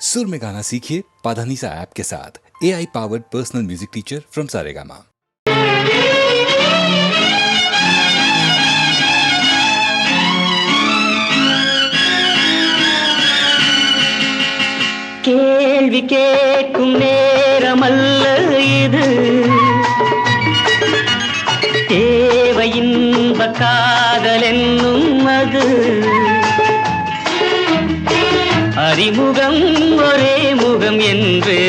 सुर में गाना सीखिए पाधानीसा ऐप के साथ। AI powered personal music teacher from Saregama. கேள்வி கேட்கும் நேரமல்ல இது, தேவை இன்ப காதல் என்னும் அது. அறிமுகம் ஒரே முகம் என்று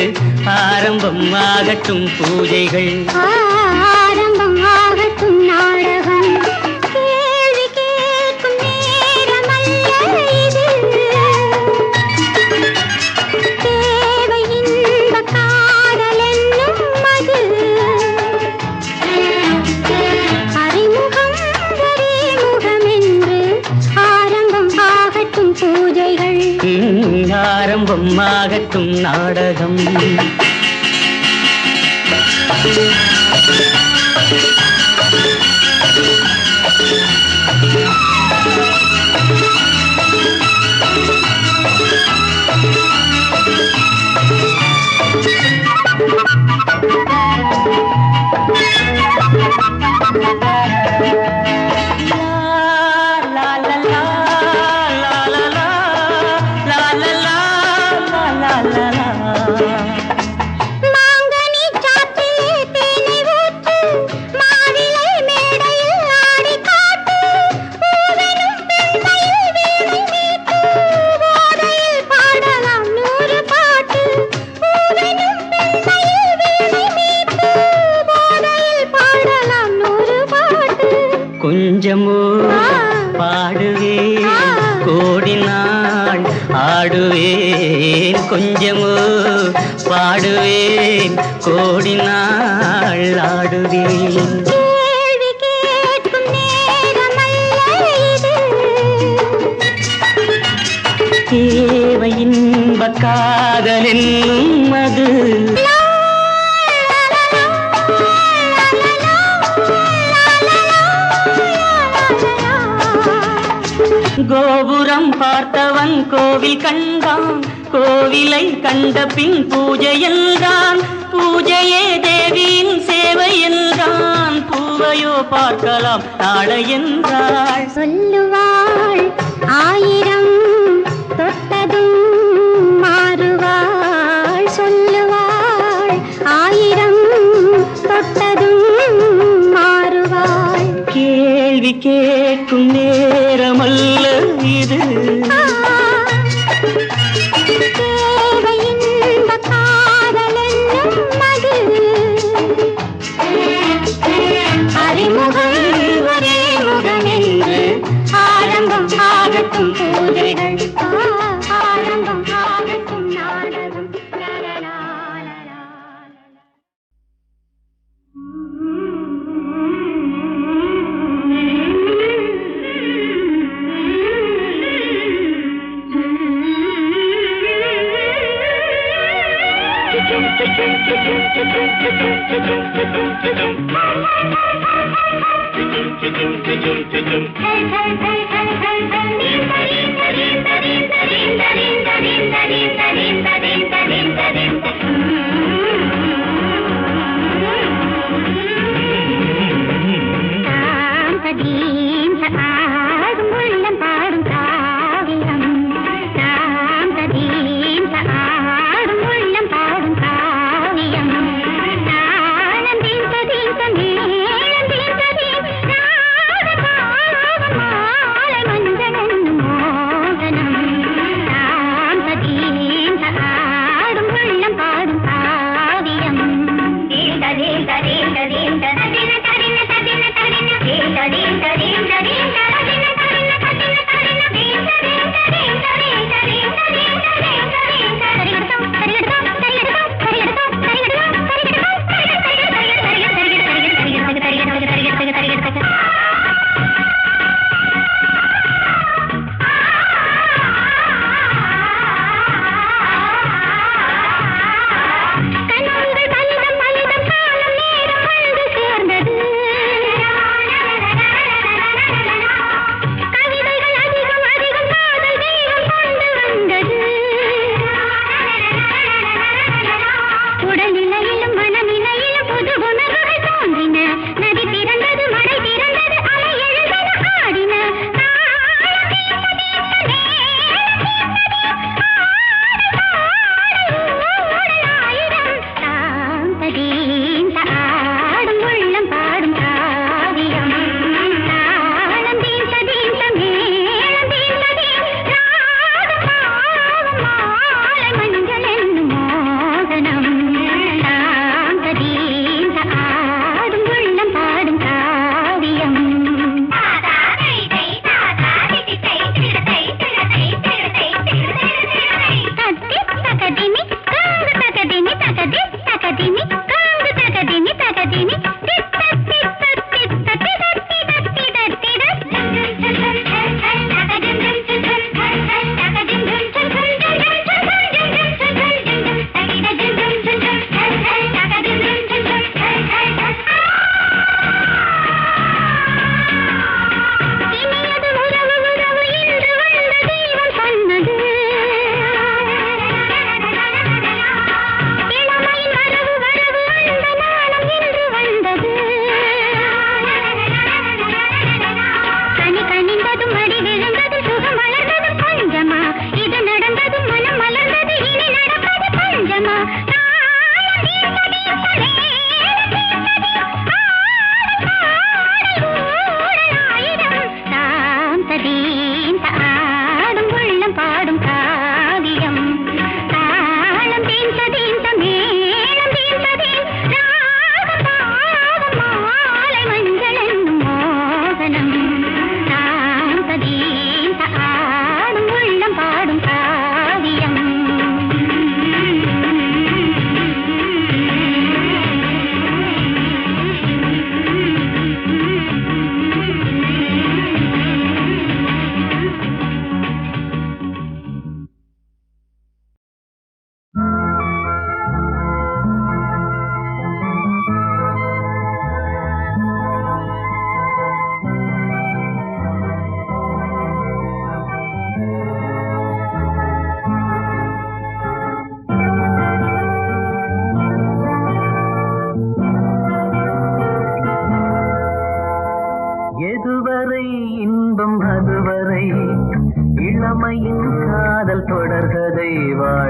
ஆரம்பம் ஆகட்டும் பூஜைகள், ஆரம்பம் ஆகட்டும் நாடகம். கேள்வி கேட்கும் நேரமல்ல இது, தேவை இன்ப காதல் என்னும் அது. அறிமுகம் ஒரே முகம் என்று ஆரம்பம் ஆகட்டும் பூஜைகள், ஆரம்பம் ஆகட்டும் நாடகம். கொஞ்சமோ பாடுவேன் கோடி நாள் ஆடுவேன், கொஞ்சமோ பாடுவேன் கோடி நாள் ஆடுவேன். கேள்வி கேட்கும் நேரமல்ல இது, தேவை இன்ப காதல் என்னும் அது. கோபுரம் பார்த்தவன் கோவில் கண்டான், கோவிலை கண்ட பின் பூஜை என்றான், பூஜையே தேவியின் சேவை என்றான், பூவையோ பார்க்கலாம் நாளை என்றாள். சொல்லுவாள் ஆயிரம் தொட்டதும் மாறுவாள், சொல்லுவாள் ஆயிரம் தொட்டதும் மாறுவாள். கேள்வி கேட்கும் நேரமல்ல இது, தேவை இன்ப காதல் என்னும் அது. அறிமுகம் ஒரே முகம் என்று ஆரம்பம் ஆகட்டும் பூஜைகள், ஆரம்பம் ஆகட்டும் நாடகம்.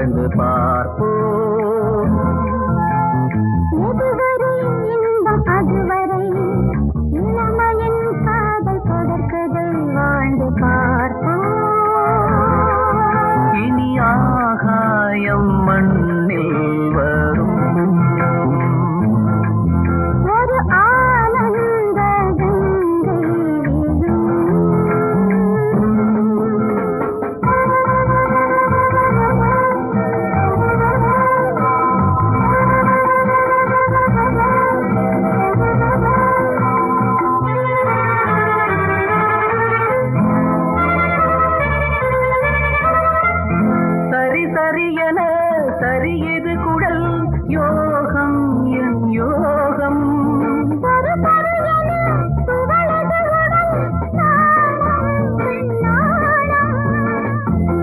வாழ்ந்து பார்ப்போம். எதுவரை இன்பம் அதுவரை இளமையின் காதல் தொடர்கதை வாழ்ந்து பார்ப்போம். இனி ஆகாயம் மண்ணில் வரும் ஒரு ஆனந்த கங்கை விழும். சரி சரியென சரியது குழல் யோகம் என் யோகம்.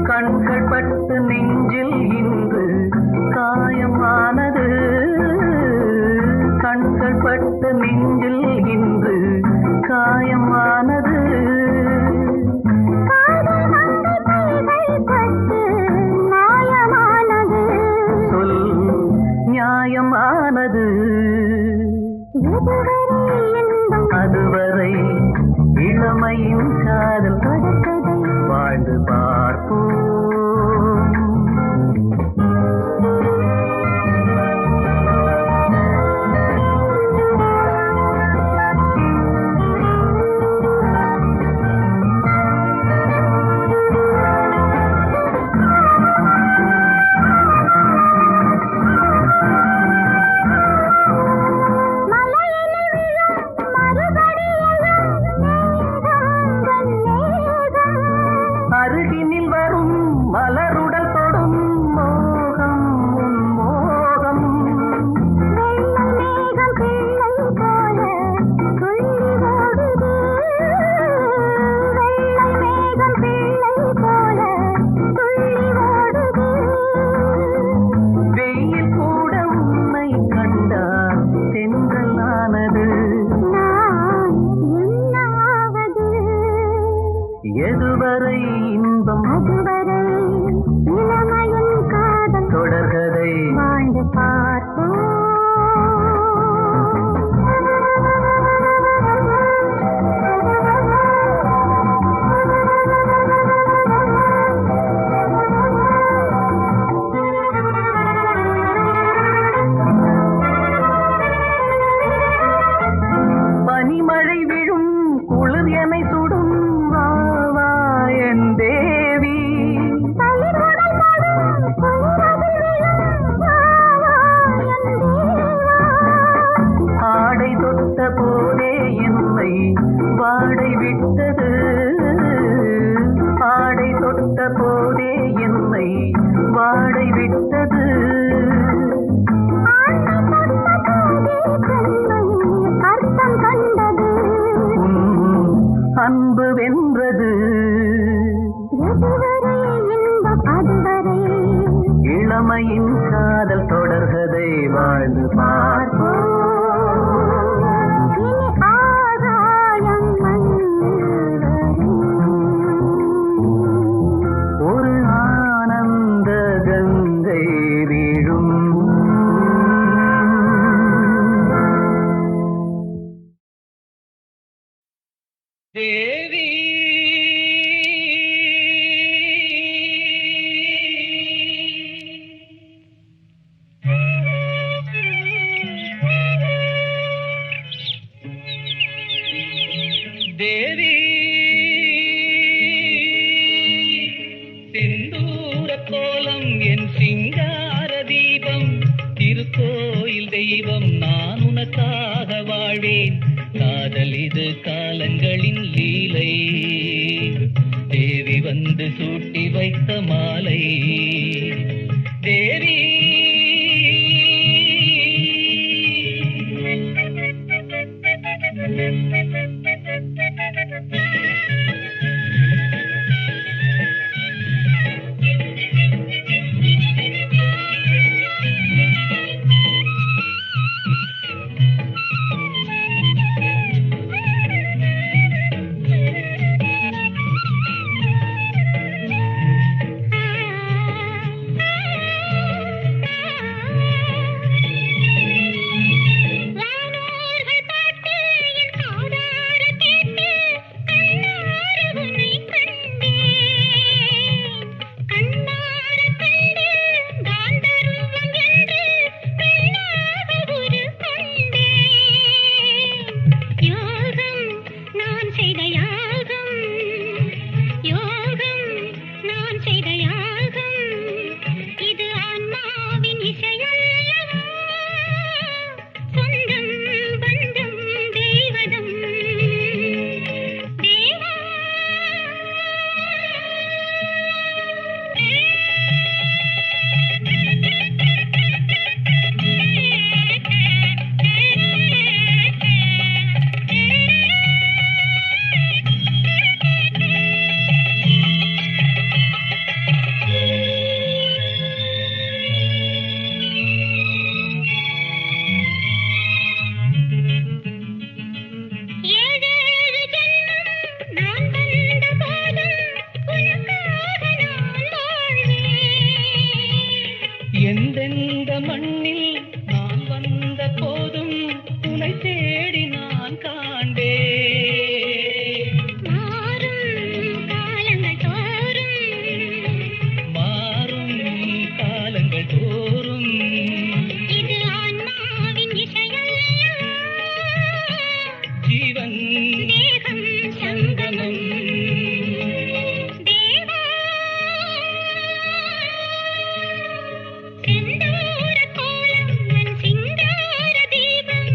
கண்கள் பட்டு நெஞ்சில் இன்று காயமானது. கண்கள் பட்டு நெஞ்சில் இன்று காயமானது. சொல் நியாயமானது. அதுவரை இளமையின் காதல் வாழ்ந்து பார்ப்போம். அருகினில் வரும் மலருடல் தொடும் மோகம் உன் மோகம். மேகம் பிள்ளை போல துள்ளி ஓடுது. வெள்ளை மேகம் பிள்ளை போல துள்ளி ஓடுது. வெயில் கூட உன்னை கண்டால் சென்றலானது. நான் என்னாவது எதுவரை இன்பம் அதுவரை இளமையின் காதல் தொடர்கதை வாழ்ந்து பார்ப்போம். பனிமழை விழும் குளிர் எனை சுடும். வா வா என் தேவி. தளிருடல் மடும் குளிரதில் விழும். வா வா என் தேவா. ஆடை தொட்ட போதே என்னை வாடை விட்டது. ஆடை தொட்ட போதே என்னை வாடை விட்டது. ஆண்மை தொட்ட போதே பெண்மையின் அர்த்தம் கண்டது. உன் அன்பு வென்றது. எதுவரை இன்பம் அதுவரை இளமையின் காதல் தொடர்கதை வாழ்ந்து பார்ப்போம். இனி ஆகாயம் மண்ணில் வரும். ஒரு ஆனந்த கங்கை வீழும். தேவி தேவி சிந்தூர கோலம் என் சிங்கார தீபம் திருக்கோயில் தெய்வம் நான் உனக்காக வாழ்வேன். காதல் இது காலங்களின் லீலை தேவி வந்து சூட்டி வைத்த மாலை. தேவி எந்தெந்த மண்ணில் நான் வந்த போதும் உனை தேடி நான் காண்டேன். மாறும் காலங்கள் தோறும் இது ஆன்மாவின் இசையல்ல, ஜீவன் தேகம் சங்கமம். தேவா செந்தூர கோலம் என் சிங்கார தீபம்.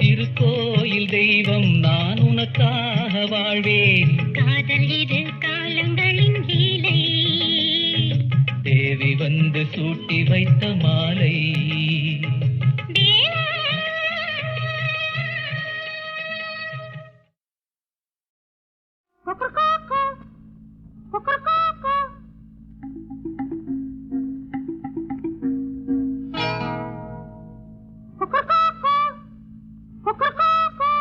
திருக்கோயில் தெய்வம் நான் உனக்காக வாழ்வேன். காதல் இது காலங்களின் லீலை. தேவி வந்து சூட்டி வைத்த மாலை. தேவா கொக்கரக்கோ கொக்கரக்கோ கொக்கரக்கோ கொக்கரக்கோ.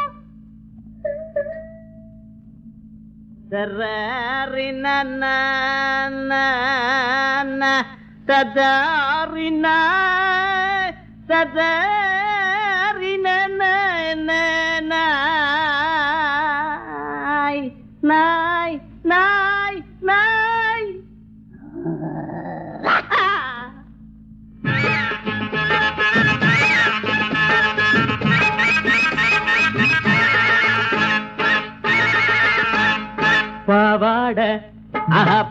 பாவாட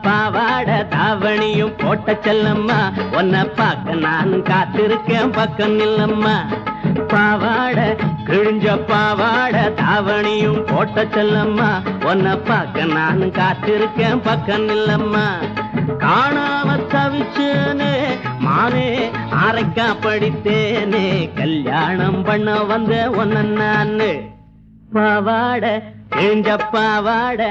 பாவாட தாவணியும் போட்ட செல்லம்மா, உன்னை பார்க்க நான் காத்திருக்கேன் பக்கம் நில்லம்மா. பாவாட கிழிஞ்ச பாவாட தாவணியும் போட்ட செல்லம்மா, உன்னை பார்க்க நான் காத்திருக்கேன் பக்கம் நில்லம்மா. காணாம தவிச்சேனே மானே அரைக்கா படித்தேனே, கல்யாணம் பண்ண வந்த ஒன்ன நானு. பாவாட கிழிஞ்ச பாவாட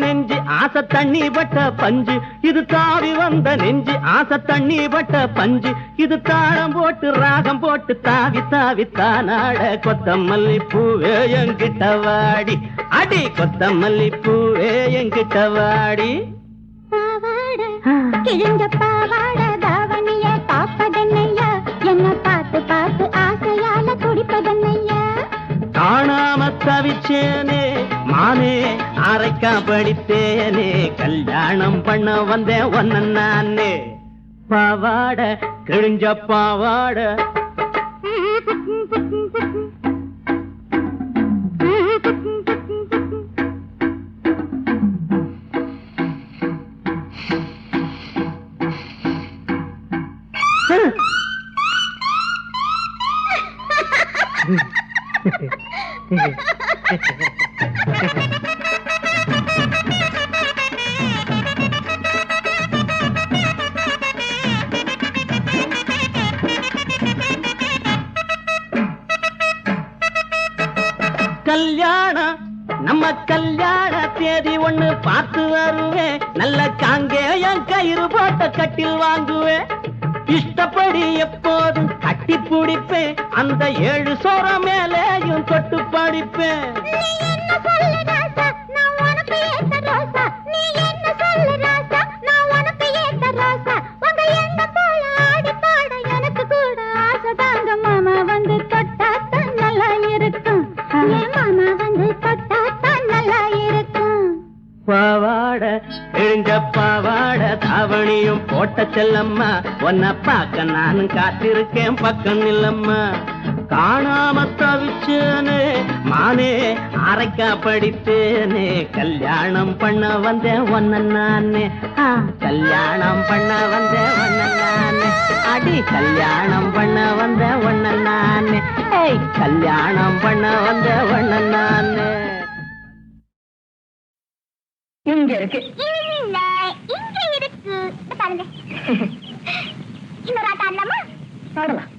நெஞ்சு ஆசை தண்ணி பட்ட பஞ்சு, இது தாவி வந்த நெஞ்சு ஆசை தண்ணி பட்ட பஞ்சு. இது தாளம் போட்டு ராகம் போட்டு தாவி தாவி தானாட. கொத்தமல்லி பூவே என்கிட்ட வாடி, அடி கொத்தமல்லி பூவே என்கிட்ட வாடி. பாவாட கிழிஞ்ச பாவாட தாவணிய பாப்பதன்னையா, என்ன பார்த்து பார்த்து ஆசையால துடிப்பதன்னையா. காணாம தவிச்சேனே மானே அரைக்கா படித்தேனே, கல்யாணம் பண்ண வந்தேன் ஒன்ன நானே. பாவாட கிழிஞ்ச பாவாட கல்யாணம் நம்ம கல்யாண தேதி ஒண்ணு பார்த்து வருவேன். நல்ல காங்கேயம் கயிறு போட்ட கட்டில் வாங்குவேன். இஷ்டப்படி எப்போதும் கட்டி பிடிப்பேன். அந்த 7 சோற மேலேயும் தொட்டு படிப்பேன். மாமா வந்து தொட்டா தான் நல்லா இருக்கும். மாமா வந்து தொட்டா தான் நல்லா இருக்கும். பாவாட கிழிஞ்ச பாவாட தாவணியும் போட்ட செல்லம்மா, உன்னை பார்க்க நான் காத்திருக்கேன் பக்கம் நில்லம்மா. காணாம தவிச்சேனே மானே அரைக்கா படித்தேனே, கல்யாணம் பண்ண வந்தேன் ஒன்ன நானே. கல்யாணம் பண்ண வந்தேன் ஒன்ன நானே. அடி கல்யாணம் பண்ண வந்த ஒண்ண நானு, ஏய் கல்யாணம் பண்ண வந்த ஒண்ண நானு. இங்க இருக்கு இல்ல இங்க இருக்கு பாருங்க. இன்னொரு ஆட்டம் ஆடலாமா? ஆடலாம்.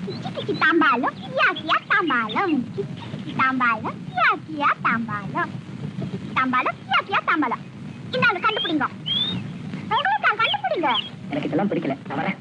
கிச்சி கிச்சி தாம்பாலம் கியா கியா தாம்பாலம், கிச்சி கிச்சி தாம்பாலம் கியா கியா தாம்பாலம், கிச்சி கிச்சி தாம்பாலம் கியா கியா தாம்பாலம். இந்தாங்க கண்டுபிடிங்க. உங்களுக்கு கண்டுபிடிங்க. எனக்கு இதெல்லாம் பிடிக்கல, நான் வரேன்.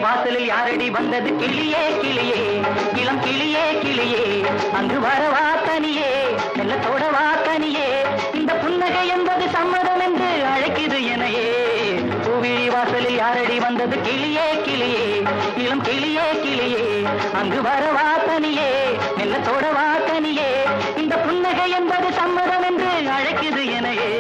வாசலில் யாரடி வந்தது கிளியே கிளியே இளம் கிளியே கிளியே அங்கு வரவா தனியே வெள்ளத்தோடவா தனியே இந்த புன்னகை என்பது சம்மதம் என்று அழைக்குது எனையே பூவிழி வாசலில் யாரடி வந்தது கிளியே கிளியே இளம் கிளியே கிளியே அங்கு வரவா தனியே வெள்ளத்தோடவா தனியே இந்த புன்னகை என்பது சம்மதம் என்று அழைக்குது எனையே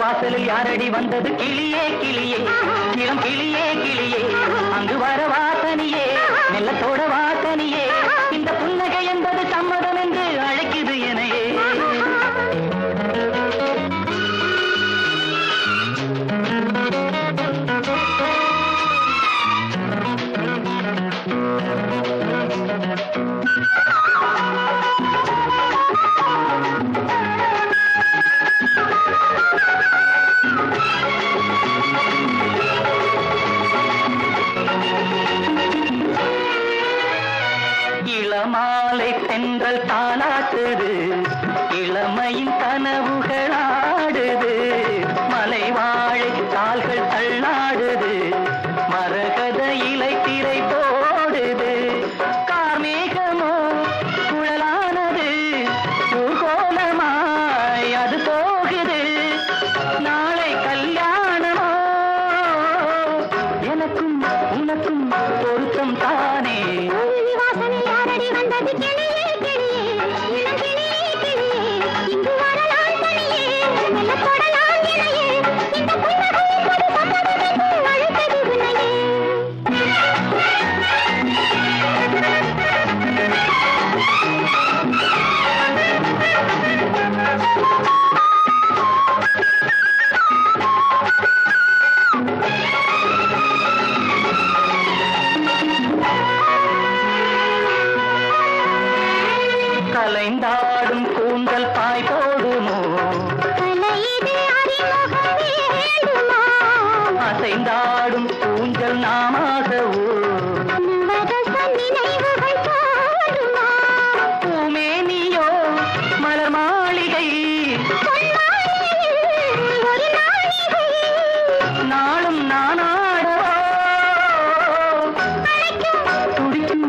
வாசலில் யாரடி வந்தது கிளியே கிளியே இளம் கிளியே கிளியே அங்கு வரவா தனியே மெல்லத்தோட வா தனியே இந்த புன்னகை என்பது சம்மதம் என்று அழைக்குது எனையே இளமாலை தென்றல் தாளாட்டுது இளமையின் கனவுகளாடுது மலை வாழை கால்கள் தள்ளாடுது மரகத இலை திரை போடுது கார்மேகமோ குழலானது ஊர்கோலமாய் அது போகுது நாளை கல்யாணமோ எனக்கும் உனக்கும் பொருத்தம் தானே வந்தது கிளியே கிளியே இளம் கிளியே கிளியே இங்கு வரலாம் தனியே மெல்ல தொடலாம் இணையே இந்த புன்னகை ஒரு சம்மதம் என்று அழைத்தது உன்னையே கலைந்தாடும் கூந்தல் பாய் போடுமோ அசைந்தாடும் கூந்தல் நாமாகவோ பூமேனியோ மலர் மாளிகை நாளும் நானாடவோ துடிக்கும்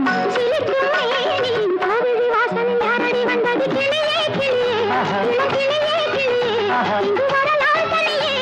வந்தது கிளியே கிளியே கிளியே கிளியே இங்கு வரலாம் தனியே